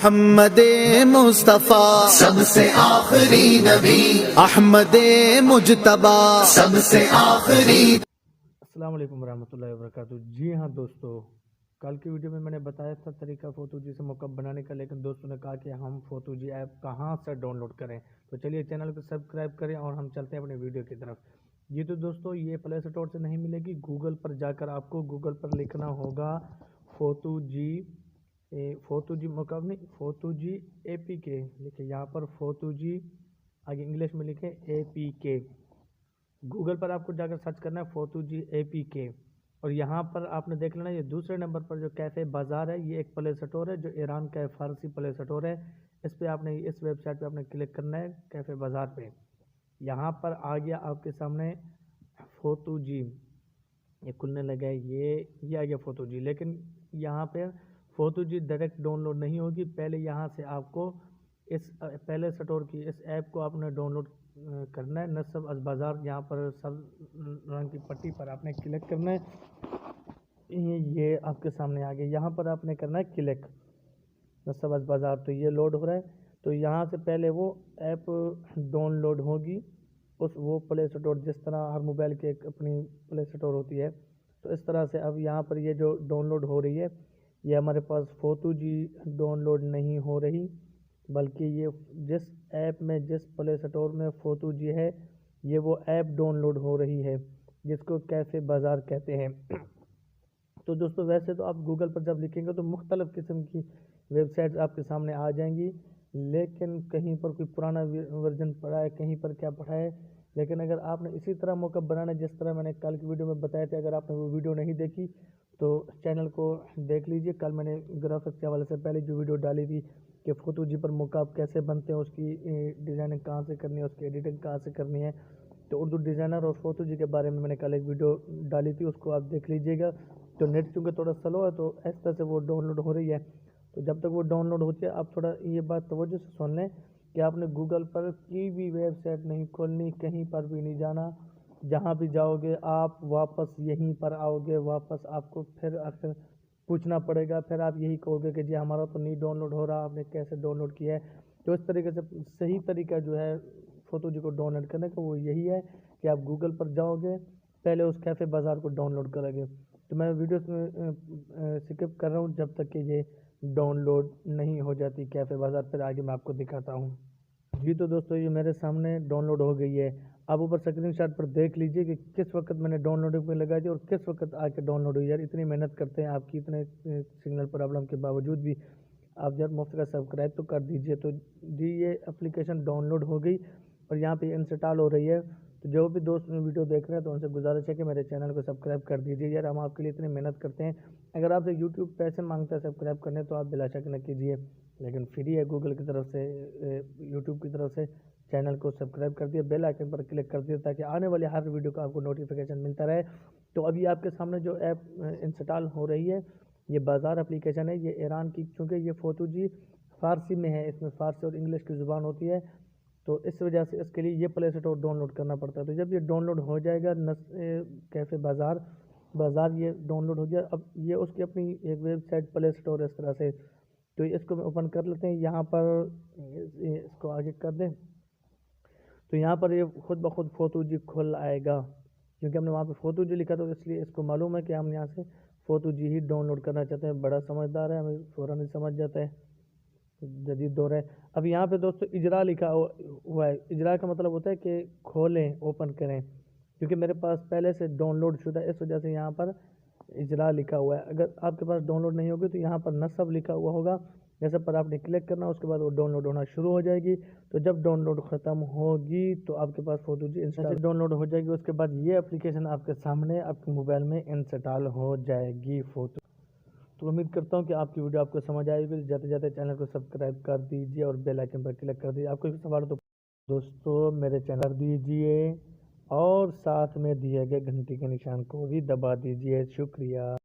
محمد مصطفیٰ سب سے آخری نبی، احمد مجتبی سب سے آخری۔ السلام علیکم ورحمۃ اللہ وبرکاتہ۔ جی ہاں دوستو، کل کی ویڈیو میں نے بتایا تھا طریقہ فوتو جی سے موقع بنانے کا، لیکن دوستوں نے کہا کہ ہم فوتو جی ایپ کہاں سے ڈاؤن لوڈ کریں، تو چلیے چینل کو سبسکرائب کریں اور ہم چلتے ہیں اپنے ویڈیو کی طرف۔ جی تو دوستو، یہ پلے اسٹور سے نہیں ملے گی، گوگل پر جا کر آپ کو گوگل پر لکھنا ہوگا فوتو جی موقع نہیں، فوتو جی اے پی کے لکھے، یہاں پر فوتو جی آگے انگلش میں لکھیں اے پی کے۔ گوگل پر آپ کو جا کر سرچ کرنا ہے فوتو جی اے پی کے، اور یہاں پر آپ نے دیکھ لینا یہ دوسرے نمبر پر جو کیفے بازار ہے، یہ ایک پلے اسٹور ہے جو ایران کا فارسی پلے اسٹور ہے۔ اس پہ آپ نے اس ویب سائٹ پہ آپ نے کلک کرنا ہے کیفے بازار پہ۔ یہاں پر آ گیا آپ کے سامنے فوتو جی، یہ کھلنے لگا ہے، یہ آ گیا فوتو جی، لیکن یہاں پہ فوتو جی ڈائریکٹ ڈاؤن لوڈ نہیں ہوگی، پہلے یہاں سے آپ کو اس پہلے اسٹور کی اس ایپ کو آپ نے ڈاؤن لوڈ کرنا ہے۔ نصب از بازار، یہاں پر سب رنگ کی پٹی پر آپ نے کلک کرنا ہے، یہ آپ کے سامنے آ گیا، یہاں پر آپ نے کرنا ہے کلک نصب از بازار، تو یہ لوڈ ہو رہا ہے۔ تو یہاں سے پہلے وہ ایپ ڈاؤن لوڈ ہوگی، وہ پلے اسٹور جس طرح ہر موبائل کی ایک اپنی پلے اسٹور ہوتی ہے، تو اس طرح سے اب یہاں پر یہ جو ڈاؤن لوڈ ہو رہی ہے، یہ ہمارے پاس فوتو جی ڈاؤن لوڈ نہیں ہو رہی، بلکہ یہ جس ایپ میں جس پلے اسٹور میں فوتو جی ہے، یہ وہ ایپ ڈاؤن لوڈ ہو رہی ہے جس کو کیفے بازار کہتے ہیں۔ تو دوستو، ویسے تو آپ گوگل پر جب لکھیں گے تو مختلف قسم کی ویب سائٹس آپ کے سامنے آ جائیں گی، لیکن کہیں پر کوئی پرانا ورژن پڑا ہے، کہیں پر کیا پڑا ہے، لیکن اگر آپ نے اسی طرح موقع بنانا ہے جس طرح میں نے کل کی ویڈیو میں بتایا تھا، اگر آپ نے وہ ویڈیو نہیں دیکھی تو چینل کو دیکھ لیجئے۔ کل میں نے گرافکس کے حوالے سے پہلے جو ویڈیو ڈالی تھی کہ فوتو جی پر موقع کیسے بنتے ہیں، اس کی ڈیزائننگ کہاں سے کرنی ہے، اس کی ایڈیٹنگ کہاں سے کرنی ہے، تو اردو ڈیزائنر اور فوتو جی کے بارے میں نے کل ایک ویڈیو ڈالی تھی، اس کو آپ دیکھ لیجئے گا۔ تو نیٹ چونکہ تھوڑا سلو ہے تو اس طرح سے وہ ڈاؤن لوڈ ہو رہی ہے، تو جب تک وہ ڈاؤن لوڈ ہوتی ہے آپ تھوڑا یہ بات توجہ سے سن لیں کہ آپ نے گوگل پر کی بھی ویب سائٹ نہیں کھولنی، کہیں پر بھی نہیں جانا، جہاں بھی جاؤ گے آپ واپس یہیں پر آؤ گے، واپس آپ کو پھر پوچھنا پڑے گا، پھر آپ یہی کہو گے کہ جی ہمارا تو نہیں ڈاؤن لوڈ ہو رہا، آپ نے کیسے ڈاؤن لوڈ کیا ہے۔ تو اس طریقے سے صحیح طریقہ جو ہے فوتو جی کو ڈاؤن لوڈ کرنے کا وہ یہی ہے کہ آپ گوگل پر جاؤ گے، پہلے اس کیفے بازار کو ڈاؤن لوڈ کرو گے۔ تو میں ویڈیوز میں سکپ کر رہا ہوں جب تک کہ یہ ڈاؤن لوڈ نہیں ہو جاتی کیفے بازار، پھر آگے میں آپ کو دکھاتا ہوں۔ جی تو دوستو، یہ میرے سامنے ڈاؤن لوڈ ہو گئی ہے، آپ اوپر اسکرین شاٹ پر دیکھ لیجئے کہ کس وقت میں نے ڈاؤن لوڈنگ پہ لگا دی اور کس وقت آ کے ڈاؤن لوڈ ہوئی۔ یار اتنی محنت کرتے ہیں آپ کی، اتنے سگنل پرابلم کے باوجود بھی آپ یار مفت کا سبسکرائب تو کر دیجئے۔ تو جی یہ اپلیکیشن ڈاؤن لوڈ ہو گئی اور یہاں پہ انسٹال ہو رہی ہے، تو جو بھی دوست ویڈیو دیکھ رہے ہیں تو ان سے گزارش ہے کہ میرے چینل کو سبسکرائب کر دیجئے، یار ہم آپ کے لیے اتنی محنت کرتے ہیں۔ اگر آپ سے یوٹیوب پیسے مانگتا ہے سبسکرائب کرنے تو آپ بلا شک نہ کیجئے، لیکن فری ہے گوگل کی طرف سے، یوٹیوب کی طرف سے۔ چینل کو سبسکرائب کر دیے، بیل آئیکن پر کلک کر دیے تاکہ آنے والے ہر ویڈیو کا آپ کو نوٹیفیکیشن ملتا رہے۔ تو ابھی آپ کے سامنے جو ایپ انسٹال ہو رہی ہے، یہ بازار اپلیکیشن ہے، یہ ایران کی، چونکہ یہ فوتو جی فارسی میں ہے، اس میں فارسی اور انگلش کی زبان ہوتی ہے، تو اس وجہ سے اس کے لیے یہ پلے اسٹور ڈاؤن لوڈ کرنا پڑتا ہے۔ تو جب یہ ڈاؤن لوڈ ہو جائے گا کیفے بازار یہ ڈاؤن لوڈ ہو گیا، اب یہ اس کی اپنی ایک ویب سائٹ پلے اسٹور ہے اس طرح سے، تو اس کو میں اوپن کر لیتے ہیں، یہاں پر اس کو آگے کر دیں تو یہاں پر یہ خود بخود فوتو جی کھل آئے گا، کیونکہ ہم نے وہاں پہ فوتو جی لکھا تو اس لیے اس کو معلوم ہے کہ ہم یہاں سے فوتو جی ہی ڈاؤن لوڈ کرنا چاہتے ہیں۔ بڑا سمجھدار ہے، ہمیں فوراً ہی سمجھ جاتا ہے، جدید دور ہے۔ اب یہاں پہ دوستو اجرا لکھا ہوا ہے، اجرا کا مطلب ہوتا ہے کہ کھولیں، اوپن کریں، کیونکہ میرے پاس پہلے سے ڈاؤن لوڈ شدہ ہے، اس وجہ سے یہاں پر اجرا لکھا ہوا ہے۔ اگر آپ کے پاس ڈاؤن لوڈ نہیں ہوگی تو یہاں پر نصب لکھا ہوا ہوگا، جیسے پر آپ نے کلک کرنا، اس کے بعد وہ ڈاؤن لوڈ ہونا شروع ہو جائے گی۔ تو جب ڈاؤن لوڈ ختم ہوگی تو آپ کے پاس فوتو جی انسٹال ڈاؤن لوڈ ہو جائے گی، اس کے بعد یہ اپلیکیشن آپ کے سامنے آپ کے موبائل میں انسٹال ہو جائے گی فوتو۔ تو امید کرتا ہوں کہ آپ کی ویڈیو آپ کو سمجھ آئے گی، جاتے جاتے چینل کو سبسکرائب کر دیجئے اور بیل آئیکن پر کلک کر دیجئے۔ آپ کو سوال ہو تو دوستو میرے چینل کر دیجئے اور ساتھ میں دیے گئے گھنٹی کے نشان کو بھی دبا دیجئے۔ شکریہ۔